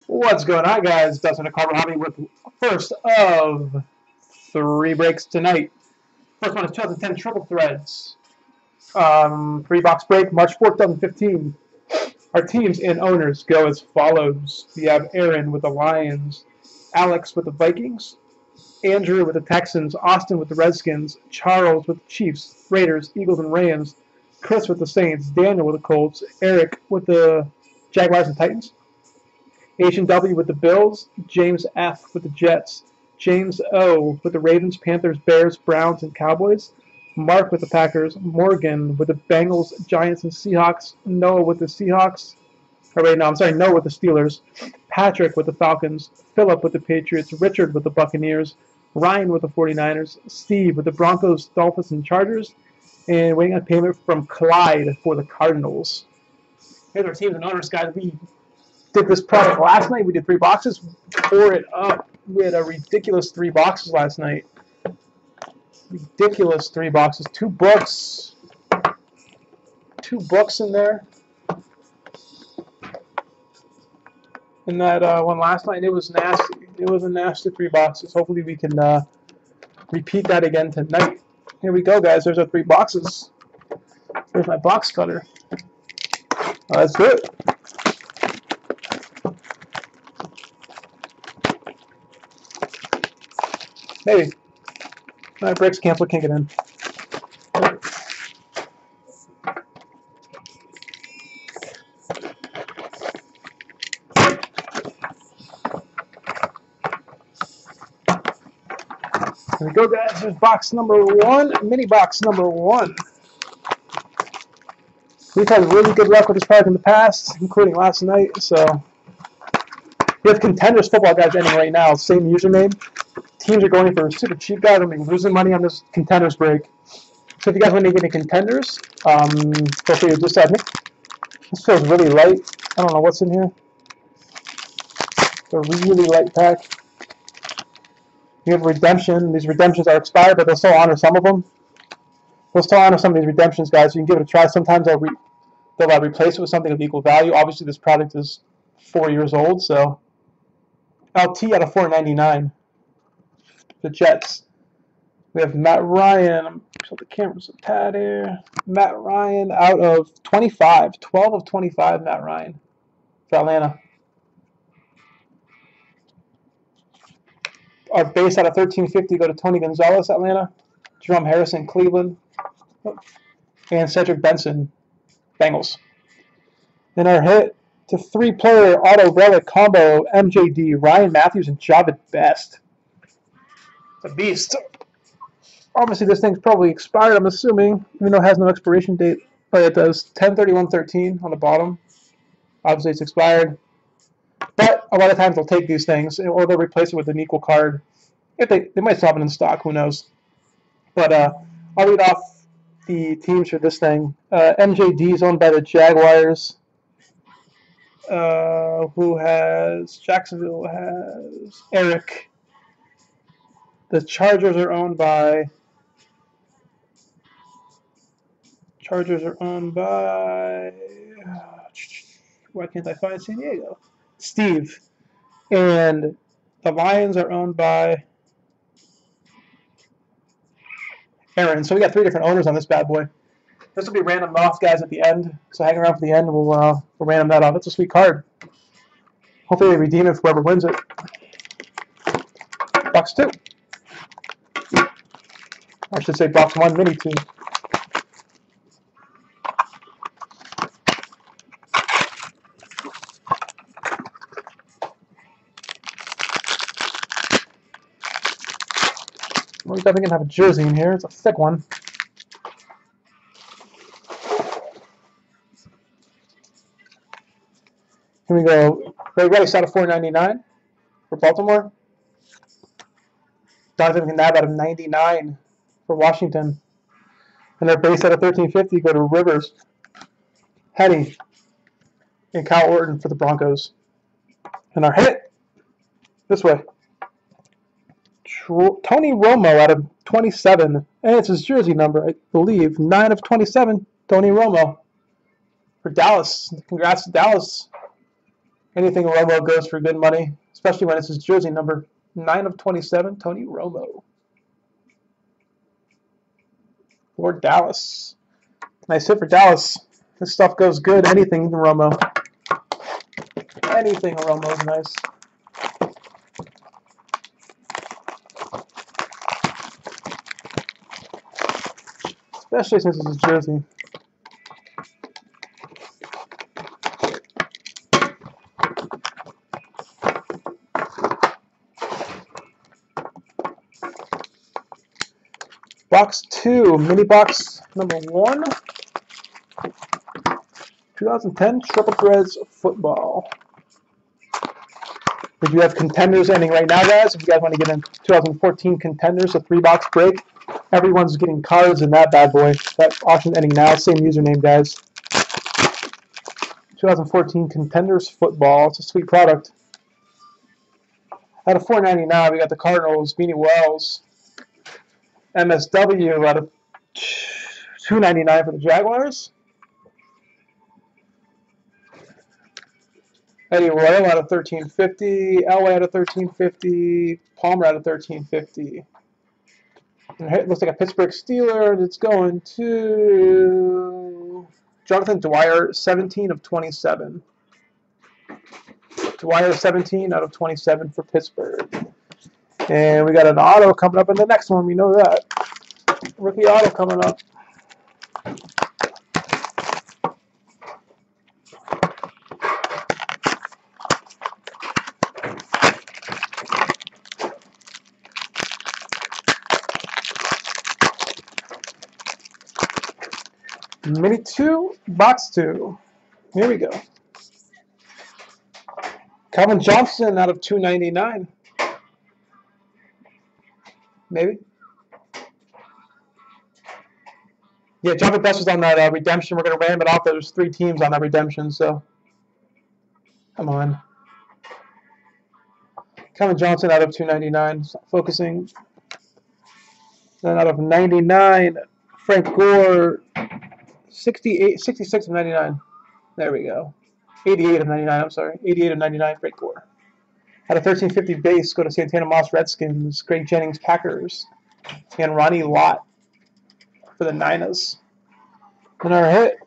What's going on, guys? Dustin Carver Hobby with first of three breaks tonight. First one is 2010 Triple Threads. Three-box break, March 4th, 2015. Our teams and owners go as follows. We have Aaron with the Lions, Alex with the Vikings, Andrew with the Texans, Austin with the Redskins, Charles with the Chiefs, Raiders, Eagles, and Rams, Chris with the Saints, Daniel with the Colts, Eric with the Jaguars and Titans, Asian W with the Bills, James F with the Jets, James O with the Ravens, Panthers, Bears, Browns, and Cowboys, Mark with the Packers, Morgan with the Bengals, Giants, and Seahawks, Noah with the Seahawks, Noah with the Steelers, Patrick with the Falcons, Philip with the Patriots, Richard with the Buccaneers, Ryan with the 49ers, Steve with the Broncos, Dolphins, and Chargers, and waiting on payment from Clyde for the Cardinals. Here's our teams and owners, guys. We did this product last night. We did three boxes. Tore it up. We had a ridiculous three boxes last night. Ridiculous three boxes. Two books. Two books in there. In that one last night, it was nasty. It was a nasty three boxes. Hopefully we can repeat that again tonight. Here we go, guys. There's our three boxes. There's my box cutter. Let's do it. Maybe. My brakes cancel, can't get in. Here we go, guys. Here's box number one, mini box number one. We've had really good luck with this product in the past, including last night. So we have Contenders football guys ending right now. Same username. Teams are going for super cheap, guys. I'm losing money on this Contenders break. So if you guys want to get any Contenders, feel free to just add me. This feels really light. I don't know what's in here. It's a really light pack. You have redemption. These redemptions are expired, but they'll still honor some of them. They'll still honor some of these redemptions, guys. So you can give it a try. Sometimes they'll replace it with something of equal value. Obviously, this product is 4 years old, so LT out of 499. The Jets. We have Matt Ryan. So the camera's a pad here. Matt Ryan out of 25. 12 of 25, Matt Ryan for Atlanta. Our base out of 1350 go to Tony Gonzalez, Atlanta. Jerome Harrison, Cleveland. And Cedric Benson, Bengals. Then our hit to three-player auto relic combo, MJD, Ryan Matthews, and Javid Best. It's a beast. Obviously, this thing's probably expired, I'm assuming, even though it has no expiration date. But it does 10/31/13 on the bottom. Obviously, it's expired. But a lot of times they'll take these things, or they'll replace it with an equal card. If they might still have it in stock, who knows. But I'll read off the teams for this thing. MJD is owned by the Jaguars. Who has Jacksonville has Eric. The Chargers are owned by why can't I find San Diego? Steve. And the Lions are owned by Aaron. So we got three different owners on this bad boy. This will be random off, guys, at the end. So hang around for the end. We'll random that off. It's a sweet card. Hopefully they redeem it for whoever wins it. Box two. I should say box one, mini two. We're definitely going to have a jersey in here. It's a thick one. Here we go. Ray Rice out of 499 for Baltimore. Jonathan McNabb out of 99 for Washington. And their base out of 1350 go to Rivers, Hetty, and Kyle Orton for the Broncos. And our hit this way. Tony Romo out of 27, and it's his jersey number, I believe. 9 of 27, Tony Romo for Dallas. Congrats to Dallas. Anything Romo goes for good money, especially when it's his jersey number 9/27, Tony Romo. For Dallas. Nice hit for Dallas. This stuff goes good. Anything Romo. Anything Romo is nice. Especially since it's his jersey. Box 2, mini box number 1. 2010 Triple Threads Football. We do have contenders ending right now, guys. If you guys want to get in 2014 contenders, a 3-box break, everyone's getting cards in that bad boy. That auction ending now. Same username, guys. 2014 contenders football. It's a sweet product. Out of $4.99, we got the Cardinals, Beanie Wells. MSW out of $2.99 for the Jaguars. Eddie Royal out of $13.50. Elway out of $13.50. Palmer out of $13.50. And it looks like a Pittsburgh Steeler that's going to Jonathan Dwyer, 17/27. Dwyer, 17 out of 27 for Pittsburgh. And we got an auto coming up in the next one. We know that. Rookie auto coming up. Mini 2, box 2. Here we go. Calvin Johnson out of $2.99. Maybe. Yeah, Jonathan Best was on that redemption. We're going to ram it off. There's 3 teams on that redemption, so come on. Calvin Johnson out of $2.99. Focusing. Then out of 99, Frank Gore, 66/99. There we go. 88/99. I'm sorry. 88/99, Frank Gore. Out of 1350 base, go to Santana Moss Redskins, Greg Jennings Packers, and Ronnie Lott for the Niners. And our hit,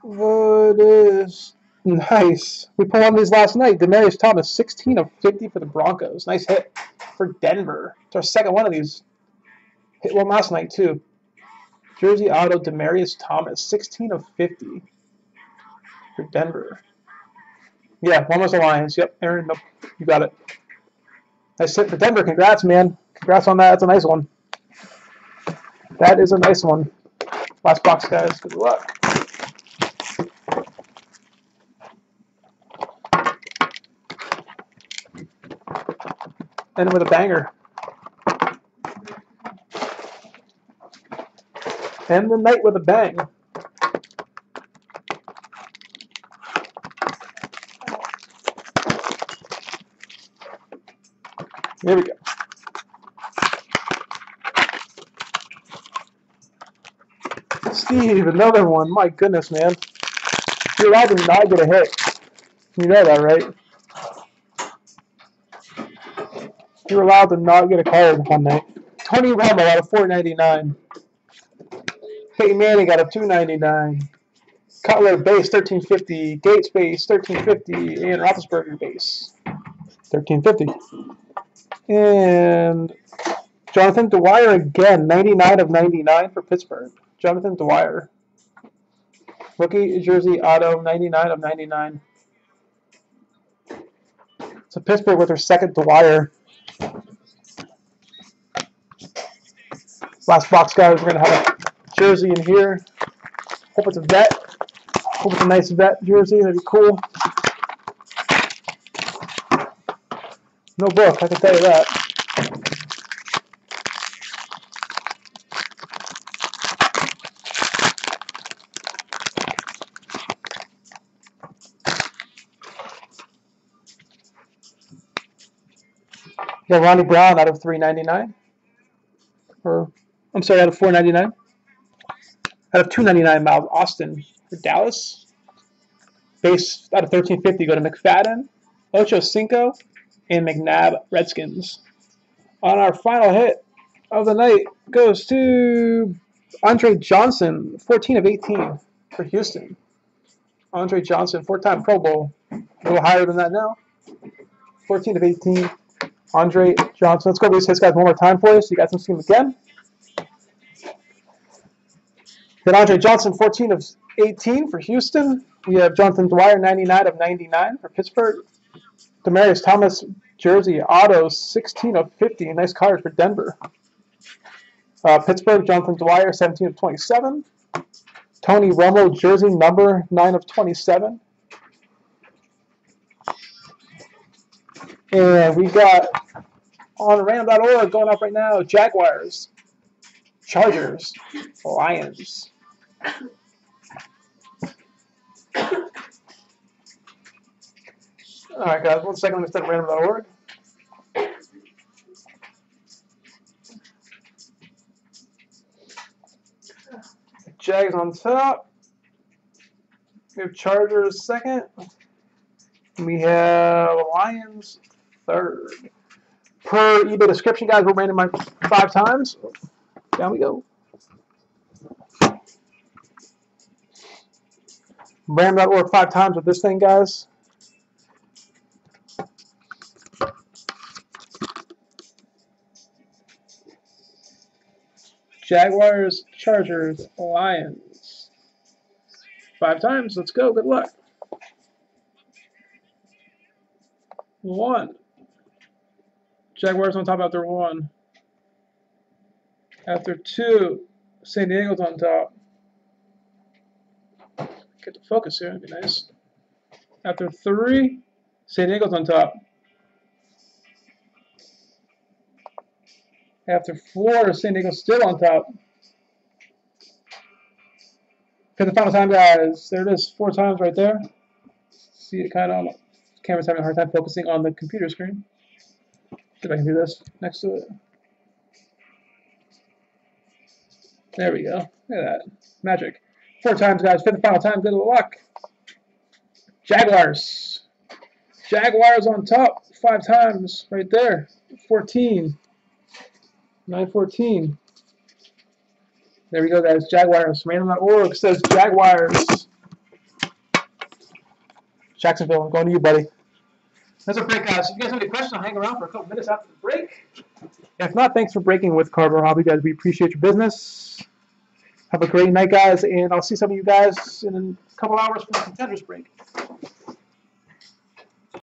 what is nice? We put on these last night. Demaryius Thomas, 16/50 for the Broncos. Nice hit for Denver. It's our second one of these. Hit one last night too. Jersey auto Demaryius Thomas, 16/50 for Denver. Yeah, one was the Lions. Yep, Aaron, nope, you got it. Nice hit for Denver. Congrats, man. Congrats on that. That's a nice one. That is a nice one. Last box, guys. Good luck. And with a banger. And the night with a bang. Here we go. Steve, another one. My goodness, man. You're allowed to not get a hit. You know that, right? You're allowed to not get a card one night. Tony Romo out of $4.99. Peyton Manning out of $2.99. Cutler base $13.50. Gates base $13.50. And Roethlisberger base $13.50. And Jonathan Dwyer again, 99/99 for Pittsburgh. Jonathan Dwyer. Rookie jersey auto, 99/99. So Pittsburgh with their second Dwyer. Last box, guys. We're going to have a jersey in here. Hope it's a vet. Hope it's a nice vet jersey. That'd be cool. No book, I can tell you that. Yeah, Ronnie Brown out of $3.99. Or I'm sorry, out of $4.99. Out of $2.99, Miles Austin for Dallas. Base out of 1350 go to McFadden, Ocho Cinco, and McNabb Redskins. On our final hit of the night goes to Andre Johnson, 14 of 18 for Houston. Andre Johnson, 4-time Pro Bowl. A little higher than that now. 14 of 18. Andre Johnson. Let's go over these hits, guys, one more time for you so you guys can see them again. Then Andre Johnson, 14 of 18 for Houston. We have Jonathan Dwyer, 99 of 99 for Pittsburgh. Demaryius Thomas, jersey, auto, 16 of 50. Nice card for Denver. Pittsburgh, Jonathan Dwyer, 17 of 27. Tony Romo, jersey, number, 9 of 27. And we got on random.org going up right now, Jaguars, Chargers, Lions. All right, guys, 1 second. Let me start random.org. Jags on top. We have Chargers second. We have Lions third. Per eBay description, guys, we're randomized 5 times. Down we go. Random.org 5 times with this thing, guys. Jaguars, Chargers, Lions. 5 times. Let's go. Good luck. 1. Jaguars on top after 1. After 2, San Diego's on top. Get the focus here. That'd be nice. After 3, San Diego's on top. After 4, San Diego's still on top. For the final time, guys, there it is, 4 times right there. See it kind of on the camera's having a hard time focusing on the computer screen. See if I can do this next to it. There we go. Look at that. Magic. 4 times, guys. For the final time, good luck. Jaguars. Jaguars on top. 5 times right there. 14. 914. There we go, guys. Jaguars. Random.org says Jaguars. Jacksonville, I'm going to you, buddy. That's a break, guys. If you guys have any questions, I'll hang around for a couple minutes after the break. If not, thanks for breaking with Carver Hobby, guys. We appreciate your business. Have a great night, guys, and I'll see some of you guys in a couple hours for the contenders break.